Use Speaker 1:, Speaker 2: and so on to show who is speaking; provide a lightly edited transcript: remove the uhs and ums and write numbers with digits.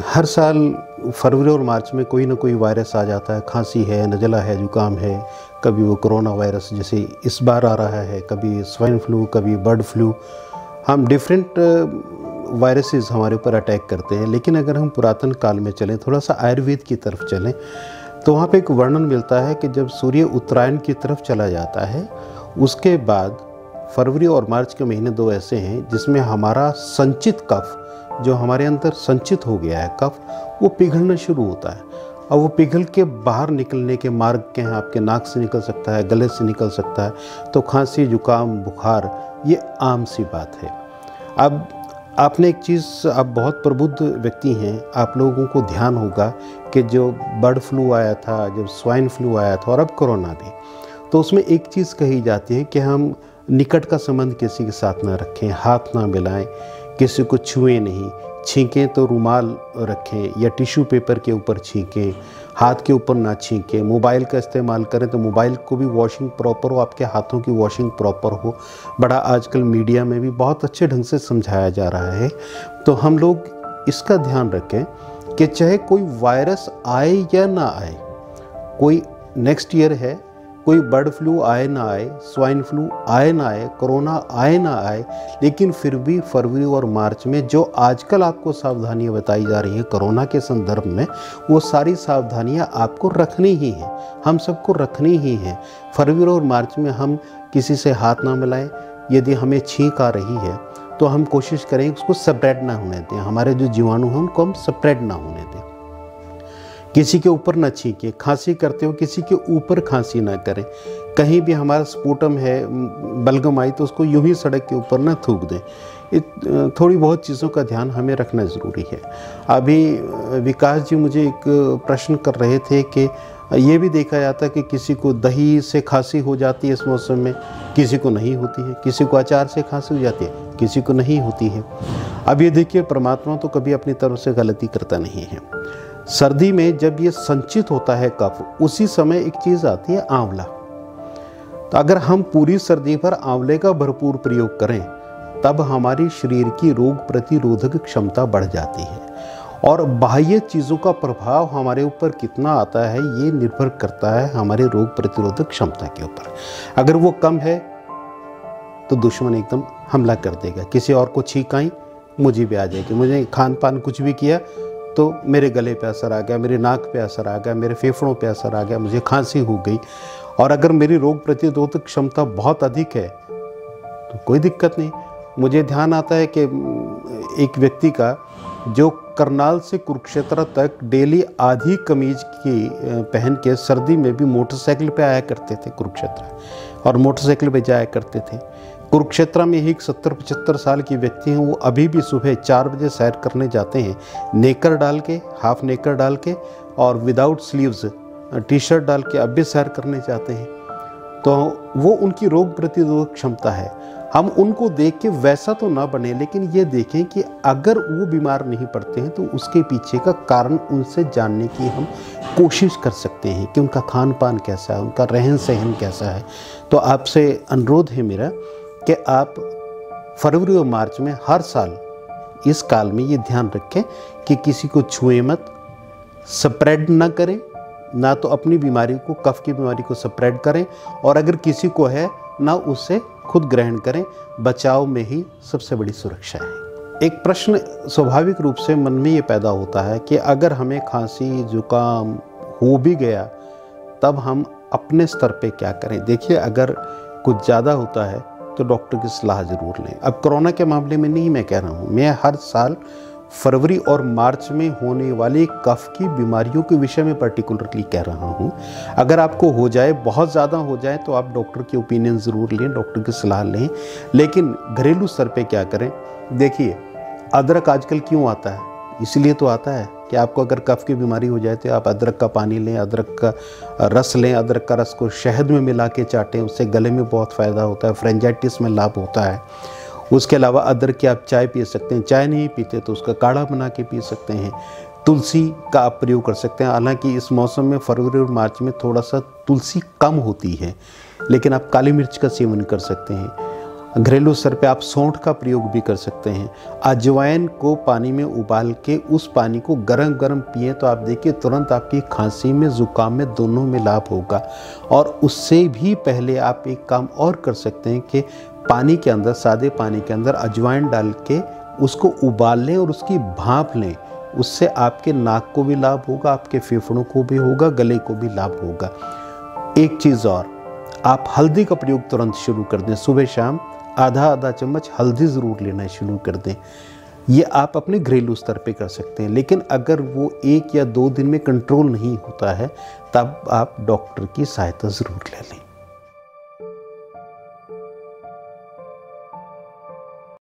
Speaker 1: हर साल फरवरी और मार्च में कोई ना कोई वायरस आ जाता है। खांसी है, नज़ला है, जुकाम है, कभी वो कोरोना वायरस जैसे इस बार आ रहा है, कभी स्वाइन फ्लू, कभी बर्ड फ्लू। हम डिफरेंट वायरसेस हमारे ऊपर अटैक करते हैं। लेकिन अगर हम पुरातन काल में चलें, थोड़ा सा आयुर्वेद की तरफ चलें, तो वहाँ पे एक वर्णन मिलता है कि जब सूर्य उत्तरायण की तरफ चला जाता है, उसके बाद फरवरी और मार्च के महीने दो ऐसे हैं जिसमें हमारा संचित कफ, जो हमारे अंदर संचित हो गया है कफ, वो पिघलना शुरू होता है। और वो पिघल के बाहर निकलने के मार्ग के हैं। आपके नाक से निकल सकता है, गले से निकल सकता है। तो खांसी, जुकाम, बुखार ये आम सी बात है। अब आपने एक चीज़, आप बहुत प्रबुद्ध व्यक्ति हैं, आप लोगों को ध्यान होगा कि जो बर्ड फ्लू आया था, जब स्वाइन फ्लू आया था और अब कोरोना भी, तो उसमें एक चीज़ कही जाती है कि हम निकट का संबंध किसी के साथ ना रखें, हाथ ना मिलाएं, किसी को छुएं नहीं, छींकें तो रुमाल रखें या टिश्यू पेपर के ऊपर छींकें, हाथ के ऊपर ना छींकें। मोबाइल का इस्तेमाल करें तो मोबाइल को भी वॉशिंग प्रॉपर हो, आपके हाथों की वॉशिंग प्रॉपर हो। बड़ा आजकल मीडिया में भी बहुत अच्छे ढंग से समझाया जा रहा है। तो हम लोग इसका ध्यान रखें कि चाहे कोई वायरस आए या ना आए, कोई नेक्स्ट ईयर है, कोई बर्ड फ्लू आए ना आए, स्वाइन फ्लू आए ना आए, कोरोना आए ना आए, लेकिन फिर भी फरवरी और मार्च में जो आजकल आपको सावधानियां बताई जा रही हैं कोरोना के संदर्भ में, वो सारी सावधानियां आपको रखनी ही हैं, हम सबको रखनी ही हैं। फरवरी और मार्च में हम किसी से हाथ ना मिलाएं। यदि हमें छींक आ रही है तो हम कोशिश करें उसको स्प्रेड ना होने दें, हमारे जो जीवाणु हैं उनको हम स्प्रेड ना होने दें। किसी के ऊपर ना छींके। खांसी करते हो किसी के ऊपर खांसी ना करें। कहीं भी हमारा स्पूटम है, बलगम आई, तो उसको यूं ही सड़क के ऊपर ना थूक दें। थोड़ी बहुत चीज़ों का ध्यान हमें रखना ज़रूरी है। अभी विकास जी मुझे एक प्रश्न कर रहे थे कि ये भी देखा जाता है कि किसी को दही से खांसी हो जाती है इस मौसम में, किसी को नहीं होती है। किसी को अचार से खांसी हो जाती है, किसी को नहीं होती है। अब ये देखिए, परमात्मा तो कभी अपनी तरफ से गलती करता नहीं है। सर्दी में जब ये संचित होता है कफ, उसी समय एक चीज़ आती है आंवला। तो अगर हम पूरी सर्दी भर आंवले का भरपूर प्रयोग करें, तब हमारी शरीर की रोग प्रतिरोधक क्षमता बढ़ जाती है। और बाह्य चीज़ों का प्रभाव हमारे ऊपर कितना आता है, ये निर्भर करता है हमारे रोग प्रतिरोधक क्षमता के ऊपर। अगर वो कम है तो दुश्मन एकदम हमला कर देगा। किसी और को छींक आई, मुझे भी आ जाएगी। मुझे खान पान कुछ भी किया तो मेरे गले पे असर आ गया, मेरे नाक पे असर आ गया, मेरे फेफड़ों पे असर आ गया, मुझे खांसी हो गई। और अगर मेरी रोग प्रतिरोधक क्षमता बहुत अधिक है तो कोई दिक्कत नहीं। मुझे ध्यान आता है कि एक व्यक्ति का जो करनाल से कुरुक्षेत्र तक डेली आधी कमीज की पहन के सर्दी में भी मोटरसाइकिल पे आया करते थे कुरुक्षेत्र, और मोटरसाइकिल पे जाया करते थे। कुरुक्षेत्र में ही एक 70-75 साल की व्यक्ति हैं, वो अभी भी सुबह 4 बजे सैर करने जाते हैं, नेकर डाल के, हाफ नेकर डाल के और विदाउट स्लीव्स टी शर्ट डाल के अब भी सैर करने जाते हैं। तो वो उनकी रोग प्रतिरोधक क्षमता है। हम उनको देख के वैसा तो ना बने, लेकिन ये देखें कि अगर वो बीमार नहीं पड़ते हैं तो उसके पीछे का कारण उनसे जानने की हम कोशिश कर सकते हैं कि उनका खान पान कैसा है, उनका रहन सहन कैसा है। तो आपसे अनुरोध है मेरा कि आप फरवरी और मार्च में हर साल इस काल में ये ध्यान रखें कि किसी को छुए मत, स्प्रेड ना करें, ना तो अपनी बीमारी को, कफ की बीमारी को स्प्रेड करें, और अगर किसी को है ना उससे खुद ग्रहण करें। बचाव में ही सबसे बड़ी सुरक्षा है। एक प्रश्न स्वाभाविक रूप से मन में ये पैदा होता है कि अगर हमें खांसी जुकाम हो भी गया तब हम अपने स्तर पे क्या करें। देखिए, अगर कुछ ज़्यादा होता है तो डॉक्टर की सलाह ज़रूर लें। अब कोरोना के मामले में नहीं मैं कह रहा हूँ, मैं हर साल फरवरी और मार्च में होने वाली कफ की बीमारियों के विषय में पर्टिकुलरली कह रहा हूँ। अगर आपको हो जाए, बहुत ज़्यादा हो जाए, तो आप डॉक्टर की ओपिनियन ज़रूर लें, डॉक्टर की सलाह लें। लेकिन घरेलू स्तर पे क्या करें। देखिए, अदरक आजकल क्यों आता है, इसलिए तो आता है कि आपको अगर कफ की बीमारी हो जाए तो आप अदरक का पानी लें, अदरक का रस लें, अदरक का रस को शहद में मिला के चाटें, उससे गले में बहुत फ़ायदा होता है, फ्रेंजाइटिस में लाभ होता है। उसके अलावा अदरक की आप चाय पी सकते हैं, चाय नहीं पीते तो उसका काढ़ा बना के पी सकते हैं। तुलसी का आप प्रयोग कर सकते हैं। हालांकि इस मौसम में फरवरी और मार्च में थोड़ा सा तुलसी कम होती है, लेकिन आप काली मिर्च का सेवन कर सकते हैं। घरेलू स्तर पे आप सौंठ का प्रयोग भी कर सकते हैं। अजवाइन को पानी में उबाल के उस पानी को गरम गरम पिए तो आप देखिए तुरंत आपकी खांसी में, ज़ुकाम में, दोनों में लाभ होगा। और उससे भी पहले आप एक काम और कर सकते हैं कि पानी के अंदर, सादे पानी के अंदर अजवाइन डाल के उसको उबाल लें और उसकी भाप लें। उससे आपके नाक को भी लाभ होगा, आपके फेफड़ों को भी होगा, गले को भी लाभ होगा। एक चीज़ और, आप हल्दी का प्रयोग तुरंत शुरू कर दें। सुबह शाम आधा चम्मच हल्दी ज़रूर लेना शुरू कर दें। ये आप अपने घरेलू स्तर पे कर सकते हैं। लेकिन अगर वो 1 या 2 दिन में कंट्रोल नहीं होता है, तब आप डॉक्टर की सहायता ज़रूर ले लें।